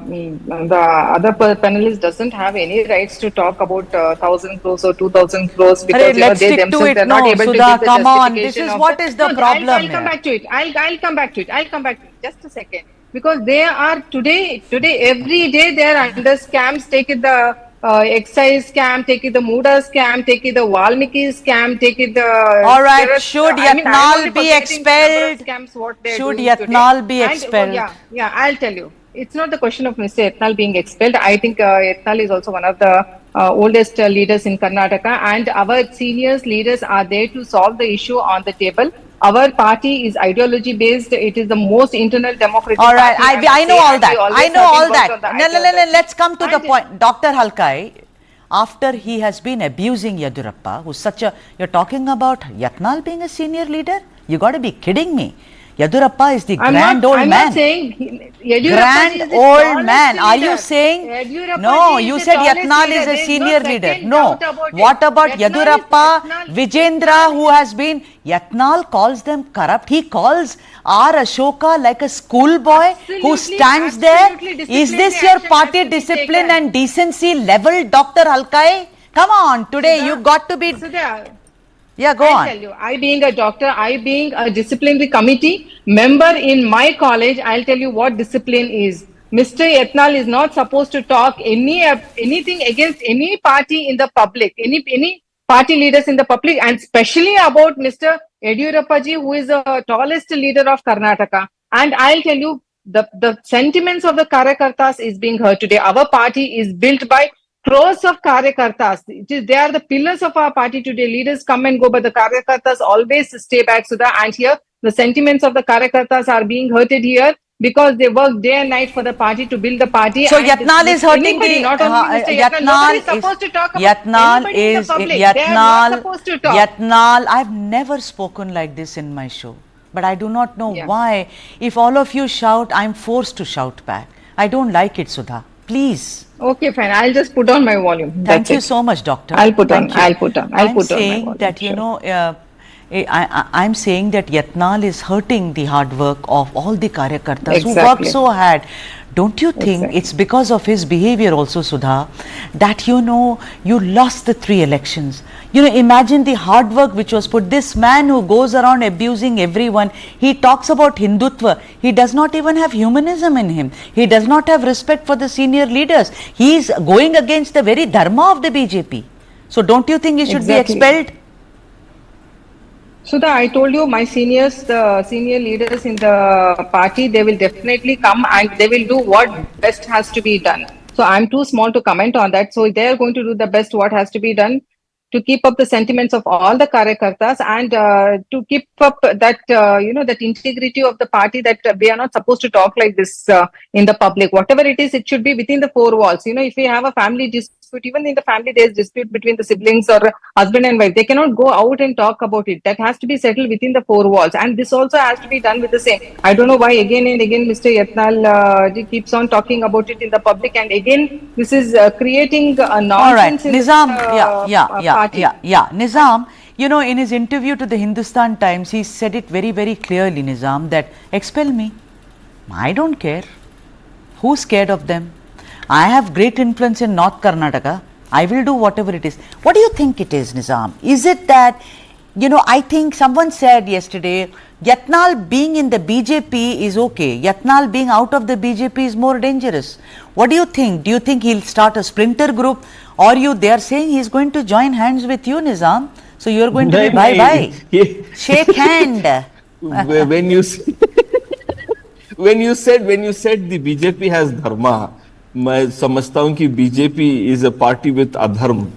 Speaker 4: panelist doesn't have any rights to talk about 1,000 crores or 2,000 crores because they themselves are not able to give the
Speaker 1: come on, this
Speaker 4: justification
Speaker 1: is
Speaker 4: of
Speaker 1: what is the problem.
Speaker 4: I'll come back to it. I'll come back to it. I'll come back to it. Just a second. Because they are today every day they are under scams. Take it the excise scam, take it the MUDA scam, take it the Valmiki scam, take it the.
Speaker 1: All right, should Yatnal be expelled? Should Yatnal be expelled?
Speaker 4: Yeah, I'll tell you. It's not the question of Mr. Yatnal being expelled. I think Yatnal is also one of the oldest leaders in Karnataka, and our seniors leaders are there to solve the issue on the table. Our party is ideology based. It is the most internal democratic.
Speaker 1: All right,
Speaker 4: party,
Speaker 1: I know all that. I know all that.
Speaker 4: No,
Speaker 1: let's come to the point. Dr. Halkai, after he has been abusing Yadurappa, who's such a, you're talking about Yatnal being a senior leader? You got to be kidding me. Yadurappa is the grand old man.
Speaker 4: I'm not saying
Speaker 1: grand old man. Are you saying? No, you said Yatnal is a senior leader. No. What about Yadurappa, Vijendra, who has been, Yatnal calls them corrupt. He calls R. Ashoka like a schoolboy who stands there. Is this your party discipline and decency level, Dr. Halkai? Come on, today you got to be... Yeah, go on.
Speaker 4: I'll tell you, I being a doctor, I being a disciplinary committee member in my college, I'll tell you what discipline is. Mr. Yatnal is not supposed to talk anything against any party in the public, any party leaders in the public, and especially about Mr. Yadurappa ji, who is the tallest leader of Karnataka. And I'll tell you, the sentiments of the Karyakartas is being heard today. Our party is built by crores of Karyakartas. They are the pillars of our party today. Leaders come and go, but the Karyakartas always stay back, Sudha. And here, the sentiments of the Karyakartas are being hurted here because they work day and night for the party to build the party.
Speaker 1: So Yatnal is hurting the...
Speaker 4: Not only Mr. Yatnal, nobody is supposed to talk about
Speaker 1: Yatnal is...
Speaker 4: They are not supposed to talk.
Speaker 1: Yatnal, I've never spoken like this in my show. But I do not know why. If all of you shout, I'm forced to shout back. I don't like it, Sudha. Please.
Speaker 4: Okay, fine. I'll just put on my volume.
Speaker 1: Thank you so much, doctor.
Speaker 4: I'll put on my volume.
Speaker 1: I'm saying that, you know, I'm saying that Yatnal is hurting the hard work of all the Karyakartas who work so hard. Don't you think it's because of his behavior also, Sudha, that, you know, you lost the 3 elections? You know, imagine the hard work which was put. This man who goes around abusing everyone, he talks about Hindutva. He does not even have humanism in him. He does not have respect for the senior leaders. He is going against the very dharma of the BJP. So don't you think he should be expelled?
Speaker 4: Sudha, I told you my seniors, the senior leaders in the party, they will definitely come and they will do what best has to be done. So I'm too small to comment on that. So they are going to do the best what has to be done to keep up the sentiments of all the Karyakartas and to keep up that, you know, that integrity of the party, that we are not supposed to talk like this in the public. Whatever it is, it should be within the 4 walls. You know, if we have a family dispute, even in the family, there is dispute between the siblings or husband and wife. They cannot go out and talk about it. That has to be settled within the 4 walls. And this also has to be done with the same. I don't know why again and again Mr. Yatnal keeps on talking about it in the public. And again, this is creating a nonsense.
Speaker 1: All right, Nizam, Nizam, you know, in his interview to the Hindustan Times, he said it very, very clearly, Nizam, that expel me. I don't care. Who's scared of them? I have great influence in North Karnataka. I will do whatever it is. What do you think it is, Nizam? Is it that, you know, I think someone said yesterday, Yatnal being in the BJP is okay. Yatnal being out of the BJP is more dangerous. What do you think? Do you think he'll start a splinter group? Or they are saying he's going to join hands with you, Nizam. So you're going to be bye-bye. Shake hand.
Speaker 3: When you said the BJP has dharma, मैं समझता हूँ कि BJP is a party with adharma.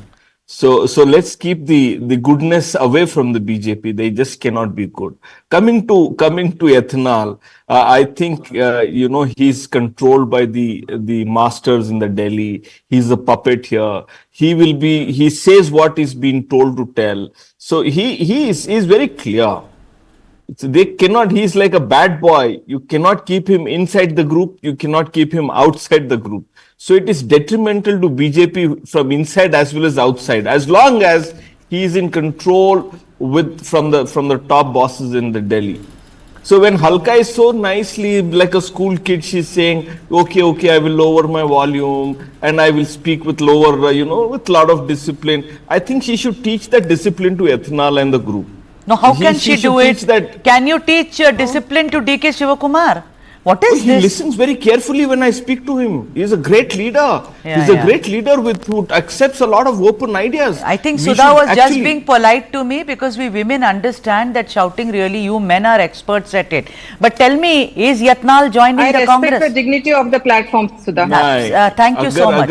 Speaker 3: So let's keep the goodness away from the BJP. They just cannot be good. Coming to Yatnal, I think you know, he's controlled by the masters in the Delhi. He's a puppet here. He says what is being told to tell. So he is very clear. They cannot, he's like a bad boy. You cannot keep him inside the group. You cannot keep him outside the group. So it is detrimental to BJP from inside as well as outside, as long as he is in control from the top bosses in the Delhi. So when Halka is so nicely, like a school kid, she's saying, okay, I will lower my volume and I will speak with lower, with a lot of discipline. I think she should teach that discipline to Yatnal and the group.
Speaker 1: No, how can she do it? Can you teach discipline to DK Shivakumar? What is this?
Speaker 3: He listens very carefully when I speak to him. He's a great leader. He's a great leader who accepts a lot of open ideas.
Speaker 1: I think Sudha was just being polite to me because we women understand that shouting, really, you men are experts at it. But tell me, is Yatnal joining the Congress?
Speaker 4: I respect the dignity of the platform, Sudha.
Speaker 1: Thank you so much.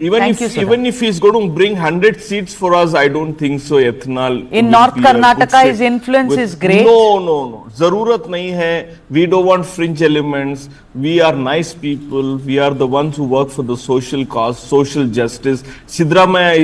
Speaker 3: Even if he's going to bring 100 seats for us, I don't think so. Yatnal
Speaker 1: in North Karnataka, his influence is great.
Speaker 3: No. Zarurat nahi hai. We don't want fringe elements. We are nice people. We are the ones who work for the social cause, social justice. Siddaramaiah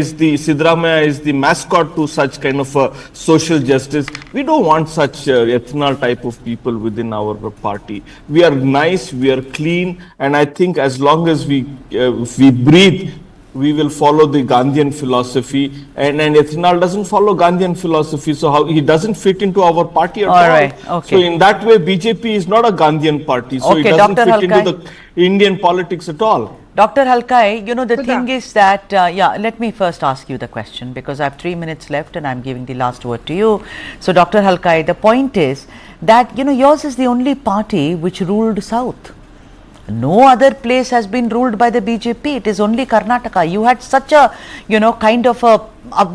Speaker 3: is the mascot to such kind of a social justice. We don't want such Yatnal type of people within our party. We are nice. We are clean. And I think as long as we breathe, we will follow the Gandhian philosophy, and Yatnal doesn't follow Gandhian philosophy, so how he doesn't fit into our party at all.
Speaker 1: Right, okay.
Speaker 3: So in that way, BJP is not a Gandhian party, so it doesn't fit into the Indian politics at all.
Speaker 1: Dr. Halkai, the thing is that, let me first ask you the question because I have 3 minutes left and I'm giving the last word to you. So Dr. Halkai, the point is that, yours is the only party which ruled South. No other place has been ruled by the BJP. It is only Karnataka. You had such a, kind of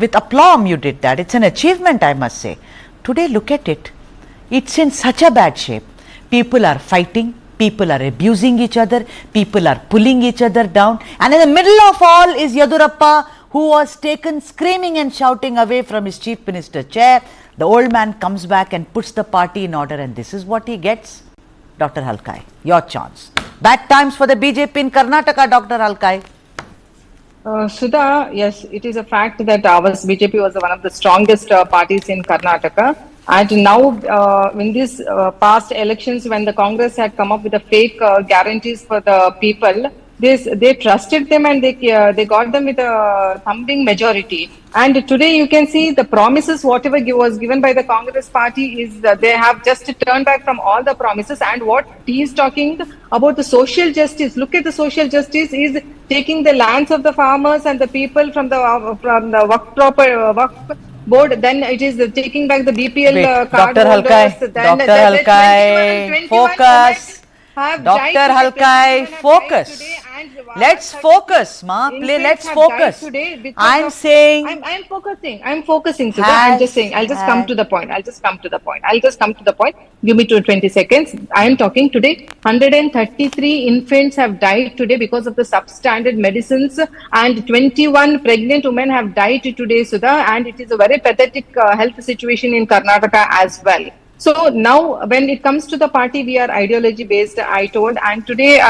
Speaker 1: with aplomb you did that. It's an achievement, I must say. Today, look at it. It's in such a bad shape. People are fighting. People are abusing each other. People are pulling each other down. And in the middle of all is Yadurappa, who was taken screaming and shouting away from his chief minister chair. The old man comes back and puts the party in order. And this is what he gets. Dr. Halkai, your chance. Bad times for the BJP in Karnataka, Dr. Halkai.
Speaker 4: Sudha, yes, it is a fact that BJP was one of the strongest parties in Karnataka. And now, in these past elections, when the Congress had come up with the fake guarantees for the people, they trusted them and they got them with a thumping majority. And today you can see the promises, whatever was given by the Congress party, is they have just turned back from all the promises. And what he is talking about the social justice, look at the social justice is taking the lands of the farmers and the people from the Waqf board, then it is taking back the BPL card
Speaker 1: Dr.
Speaker 4: holders.
Speaker 1: Dr. Halkai, focus. Dr. Halkai, focus. Let's focus, ma. Let's focus. I'm saying.
Speaker 4: I'm focusing. So I'm just saying. I'll just come to the point. Give me 20 seconds. I am talking today. 133 infants have died today because of the substandard medicines, and 21 pregnant women have died today, Sudha. And it is a very pathetic health situation in Karnataka as well. So now when it comes to the party, we are ideology based, I told, and today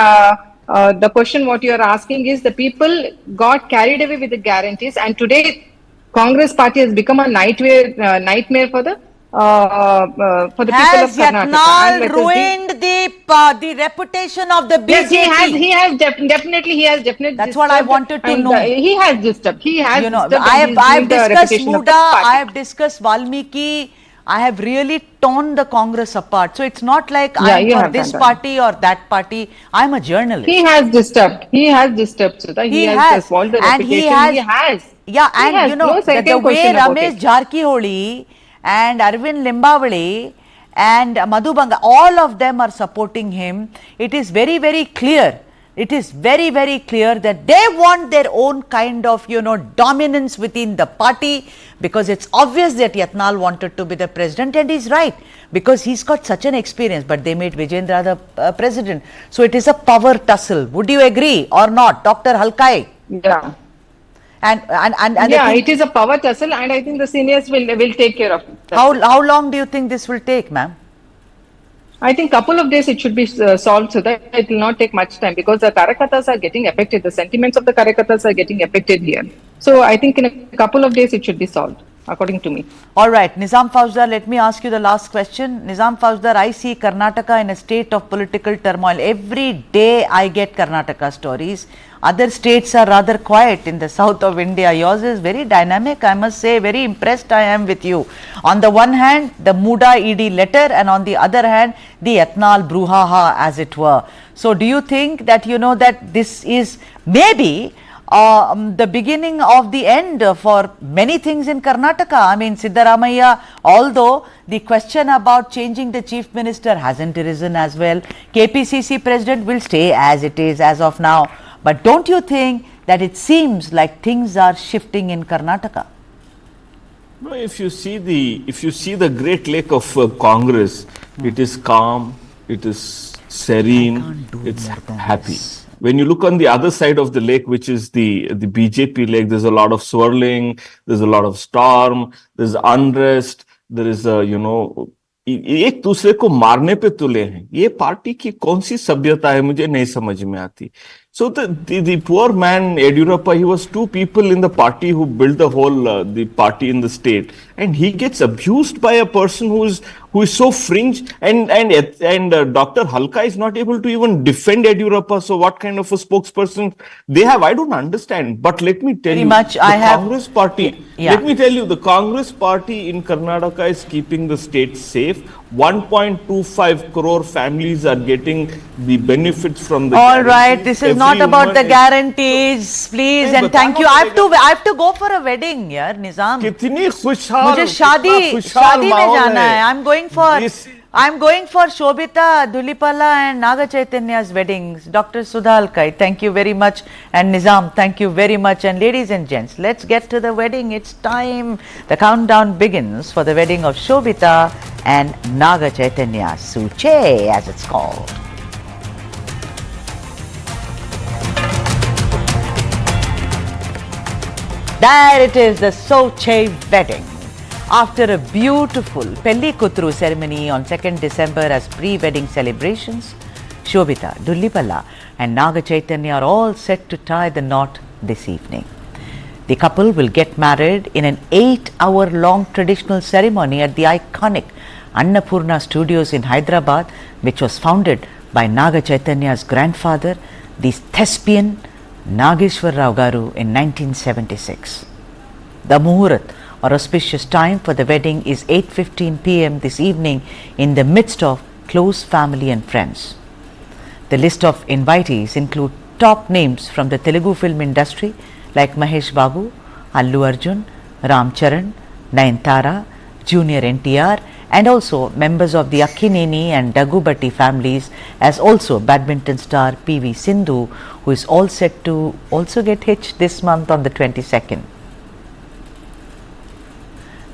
Speaker 4: the question what you are asking is the people got carried away with the guarantees, and today Congress party has become a nightmare for the people of Karnataka.
Speaker 1: Has Yatnal ruined the reputation of the BJP?
Speaker 4: Yes, he has definitely.
Speaker 1: That's what I wanted to know.
Speaker 4: He has disturbed.
Speaker 1: I have discussed MUDA, I have discussed Valmiki. I have really torn the Congress apart. So it's not like I'm for this party or that party. I'm a journalist.
Speaker 4: He has disturbed. Sudha. He has spoiled the reputation. He has.
Speaker 1: Yeah, and the way Ramesh Jarkiholi and Arvind Limbavali and Madhu Banga, all of them are supporting him. It is very, very clear. It is very, very clear that they want their own kind of, dominance within the party, because it's obvious that Yatnal wanted to be the president, and he's right because he's got such an experience, but they made Vijayendra the president. So it is a power tussle. Would you agree or not, Dr. Halkai?
Speaker 4: Yeah.
Speaker 1: And
Speaker 4: it is a power tussle, and I think the seniors will take care of it.
Speaker 1: How long do you think this will take, ma'am?
Speaker 4: I think couple of days it should be solved, so that it will not take much time, because the Karakatas are getting affected. The sentiments of the Karakatas are getting affected here. So I think in a couple of days it should be solved. according to me.
Speaker 1: All right, Nizam Fauzdar, let me ask you the last question. Nizam Fauzdar, I see Karnataka in a state of political turmoil. Every day I get Karnataka stories. Other states are rather quiet in the south of India. Yours is very dynamic, I must say. Very impressed I am with you. On the one hand, the MUDA ED letter, and on the other hand, the Yatnal brouhaha, as it were. So do you think that, you know, that this is maybe the beginning of the end for many things in Karnataka? I mean, Siddaramaiah, although the question about changing the chief minister hasn't arisen as well, KPCC president will stay as it is as of now. But don't you think that it seems like things are shifting in Karnataka?
Speaker 3: No, if you see the Great Lake of Congress, it is calm, it is serene, it's happy. When you look on the other side of the lake, which is the BJP lake, there's a lot of swirling, there's a lot of storm, there's unrest, there is a, you know, एक दूसरे को मारने पे तुले हैं. ये party की कौन सी सभ्यता है, मुझे नहीं समझ में आती. So the poor man Yadurappa, he was two people in the party who built the whole the party in the state, and he gets abused by a person who is so fringe, and Dr. Halka is not able to even defend Yadurappa. So what kind of a spokesperson they have, I don't understand. But let me tell you, Congress party. Yeah. Let me tell you, the Congress party in Karnataka is keeping the state safe. 1.25 crore families are getting the benefits from the.
Speaker 1: All right, this is not about the guarantees, please, and thank you. I have to go for a wedding, यार निजाम.
Speaker 3: कितनी खुशहाल.
Speaker 1: मुझे शादी में जाना है. I'm going for Shobita, Dhulipala and Naga Chaitanya's weddings. Dr. Sudha Alkai, thank you very much, and Nizam, thank you very much. And ladies and gents, let's get to the wedding. It's time. The countdown begins for the wedding of Shobita and Naga Chaitanya, Suche as it's called. There it is, the Soche wedding. After a beautiful Pelli Kutru ceremony on 2nd December as pre-wedding celebrations, Shobita, Dhulipala and Naga Chaitanya are all set to tie the knot this evening. The couple will get married in an 8-hour-long traditional ceremony at the iconic Annapurna Studios in Hyderabad, which was founded by Naga Chaitanya's grandfather, the thespian Nageshwar Rao Garu, in 1976. The Muhurat, or auspicious time for the wedding, is 8:15 p.m. this evening in the midst of close family and friends. The list of invitees include top names from the Telugu film industry like Mahesh Babu, Allu Arjun, Ram Charan, Nayanthara, Junior NTR, and also members of the Akkineni and Dagubatti families, as also badminton star PV Sindhu, who is all set to also get hitched this month on the 22nd.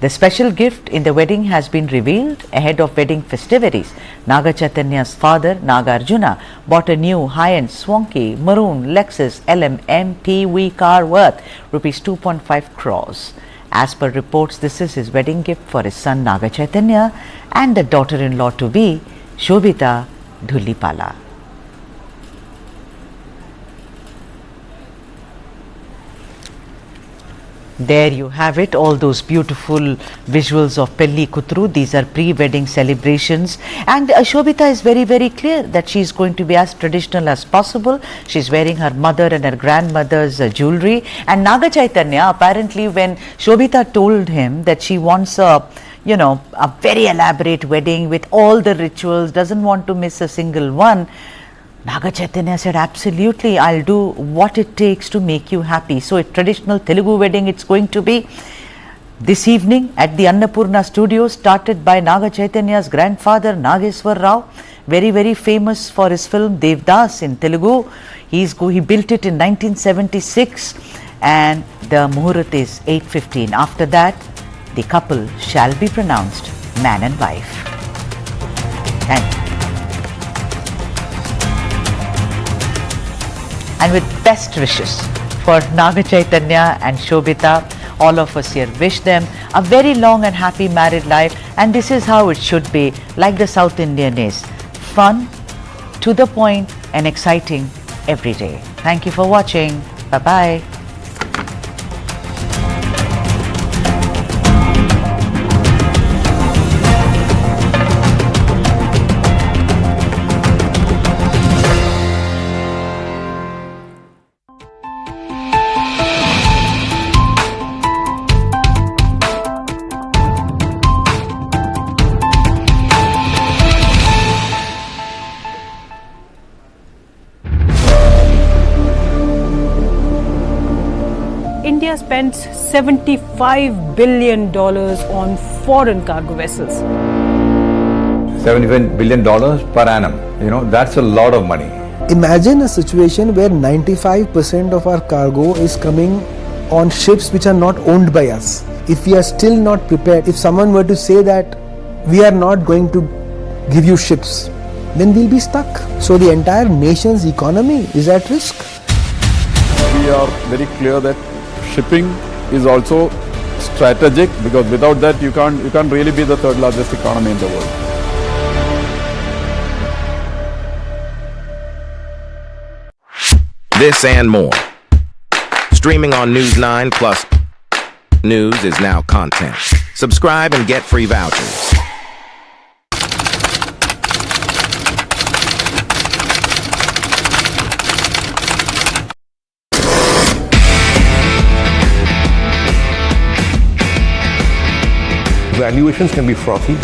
Speaker 1: The special gift in the wedding has been revealed ahead of wedding festivities. Naga Chaitanya's father, Naga Arjuna, bought a new high-end swanky maroon Lexus LM MPV car worth rupees 2.5 crores. As per reports, this is his wedding gift for his son Naga Chaitanya and the daughter-in-law to be, Shobita Dhulipala. There you have it, all those beautiful visuals of Pelli Kutru. These are pre-wedding celebrations, and Shobita is very, very clear that she is going to be as traditional as possible. She is wearing her mother and her grandmother's jewelry, and Naga Chaitanya, apparently when Shobita told him that she wants a very elaborate wedding with all the rituals, doesn't want to miss a single one, Naga Chaitanya said, absolutely, I'll do what it takes to make you happy. So a traditional Telugu wedding it's going to be this evening at the Annapurna Studios, started by Naga Chaitanya's grandfather Nageshwar Rao, very, very famous for his film Devdas in Telugu. He built it in 1976, and the Muhurat is 8:15. After that, the couple shall be pronounced man and wife. Thank you. And with best wishes for Naga Chaitanya and Shobita, all of us here wish them a very long and happy married life. And this is how it should be, like the South Indian is. Fun, to the point and exciting every day. Thank you for watching. Bye-bye.
Speaker 19: India spends $75 billion on foreign cargo vessels.
Speaker 20: $75 billion per annum. That's a lot of money.
Speaker 9: Imagine a situation where 95% of our cargo is coming on ships which are not owned by us. If we are still not prepared, if someone were to say that we are not going to give you ships, then we'll be stuck. So the entire nation's economy is at risk.
Speaker 21: We are very clear that shipping is also strategic, because without that you can't really be the third largest economy in the world.
Speaker 13: This and more. Streaming on News9 Plus. News is now content. Subscribe and get free vouchers.
Speaker 22: Valuations can be frothy.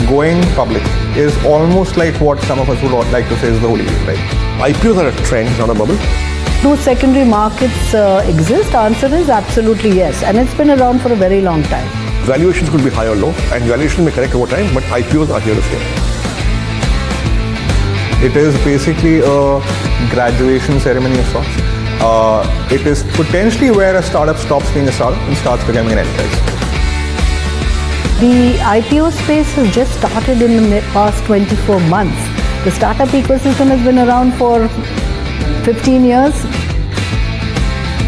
Speaker 22: Going public is almost like what some of us would like to say is the holy grail, right? IPOs are a trend, not a bubble.
Speaker 16: Do secondary markets exist? Answer is absolutely yes, and it's been around for a very long time.
Speaker 22: Valuations could be high or low, and valuations may correct over time, but IPOs are here to stay. It is basically a graduation ceremony of sorts. It is potentially where a startup stops being a startup and starts becoming an enterprise.
Speaker 16: The IPO space has just started in the past 24 months. The startup ecosystem has been around for 15 years.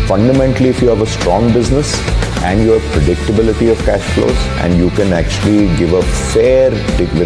Speaker 23: Fundamentally, if you have a strong business and you have predictability of cash flows and you can actually give a fair with a